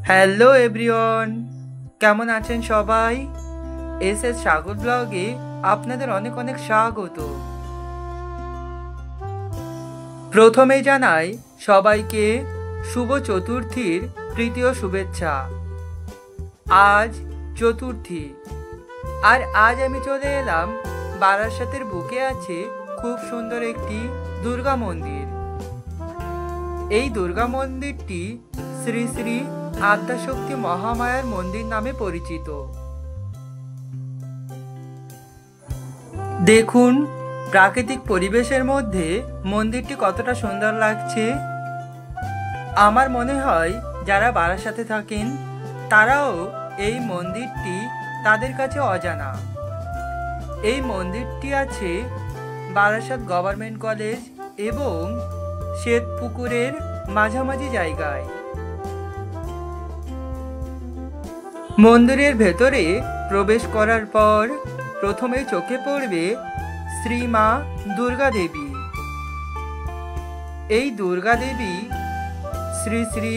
Hello everyone, কেমন আছেন সবাই? এসএস সাগর ব্লগে আপনাদের অনেক অনেক স্বাগত। প্রথমে জানাই সবাইকে শুভ চতুর্থীর তৃতীয় শুভেচ্ছা। আজ চতুর্থী, আর আজ আমি চলে এলাম বারাসাতের বুকে আছে খুব সুন্দর একটি দুর্গা মন্দির। এই দুর্গা মন্দিরটি শ্রী শ্রী আদ্যাশক্তি মহামায়ার মন্দির নামে পরিচিত। দেখুন প্রাকৃতিক পরিবেশের মধ্যে মন্দিরটি কতটা সুন্দর লাগছে। আমার মনে হয় যারা বারাসাতে থাকেন তারাও এই মন্দিরটি তাদের কাছে অজানা। এই মন্দিরটি আছে বারাসাত গভর্নমেন্ট কলেজ এবং শ্বেতপুকুরের মাঝামাঝি জায়গায়। মন্দিরের ভেতরে প্রবেশ করার পর প্রথমে চোখে পড়বে শ্রী মা দুর্গা দেবী। এই দুর্গা দেবী শ্রী শ্রী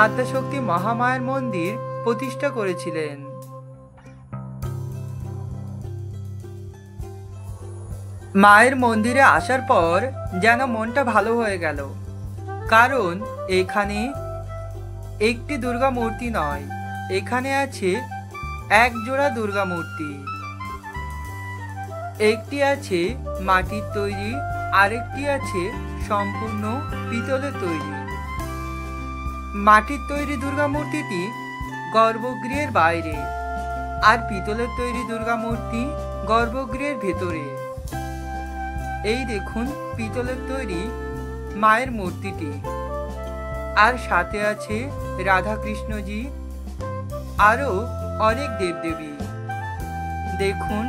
আদ্যাশক্তি মহামায়ার মন্দির প্রতিষ্ঠা করেছিলেন। মায়ের মন্দিরে আসার পর যেন মনটা ভালো হয়ে গেল, কারণ এখানে একটি দুর্গা মূর্তি নয়, এখানে আছে এক জোড়া দুর্গা মূর্তি। একটি আছে মাটির তৈরি, আরেকটি আছে সম্পূর্ণ পিতলের তৈরি। মাটির তৈরি দুর্গা মূর্তিটি গর্ভগৃহের বাইরে, আর পিতলের তৈরি দুর্গা মূর্তি গর্ভগৃহের ভেতরে। এই দেখুন পিতলের তৈরি মায়ের মূর্তিটি, আর সাথে আছে রাধা কৃষ্ণজি, আরো অনেক দেবদেবী। দেখুন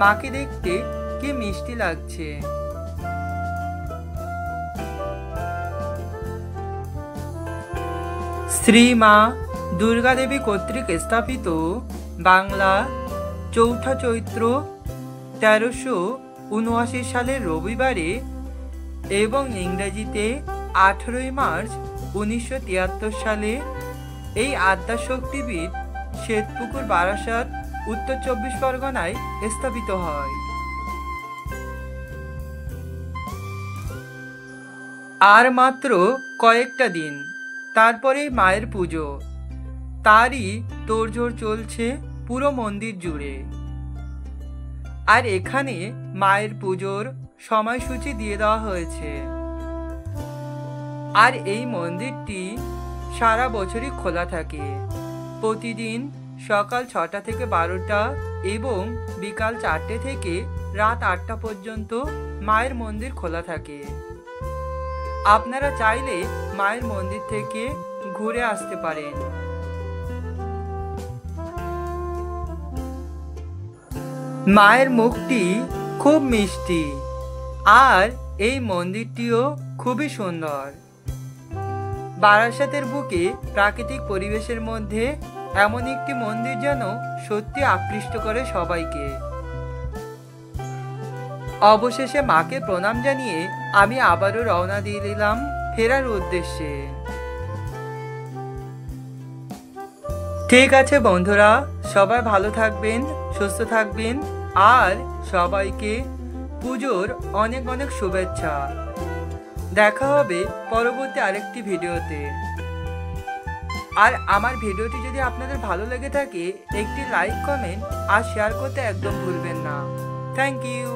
মাকে দেখতে কি মিষ্টি লাগছে। শ্রী মা দুর্গা দেবী কর্তৃক স্থাপিত বাংলা ৪ঠা চৈত্র ১৩৭৯ সালের রবিবারে এবং ইংরেজিতে ১৮ই মার্চ ১৯৭৩ সালে এই আদ্যাশক্তিপীঠ শ্বেতপুকুর বারাসাত উত্তর ২৪ পরগনায় স্থাপিত হয়। আর মাত্র কয়েকটা দিন তারপরে মায়ের পুজো, তারই তোড়জোড় চলছে পুরো মন্দির জুড়ে। আর এখানে মায়ের পুজোর সময়সূচি দিয়ে দেওয়া হয়েছে। আর এই মন্দিরটি সারা বছরই খোলা থাকে, প্রতিদিন সকাল ৬টা থেকে ১২টা এবং বিকাল ৪টে থেকে রাত ৮টা পর্যন্ত মায়ের মন্দির খোলা থাকে। আপনারা চাইলে মায়ের মন্দির থেকে ঘুরে আসতে পারেন। মায়ের মুখটি খুব মিষ্টি, আর এই মন্দিরটিও খুবই সুন্দর। বারাসাতের বুকে প্রাকৃতিক পরিবেশের মধ্যে এমন একটি মন্দির যেন সত্যি আকৃষ্ট করে সবাইকে। অবশেষে মাকে প্রণাম জানিয়ে আমি আবারও রওনা দিয়ে দিলাম ফেরার উদ্দেশ্যে। ঠিক আছে বন্ধুরা, সবাই ভালো থাকবেন, সুস্থ থাকবেন, আর সবাইকে পুজোর অনেক অনেক শুভেচ্ছা। দেখা হবে পরবর্তী আরেকটি ভিডিওতে। আর আমার ভিডিওটি যদি আপনাদের ভালো লেগে থাকে একটি লাইক, কমেন্ট আর শেয়ার করতে একদম ভুলবেন না। Thank you.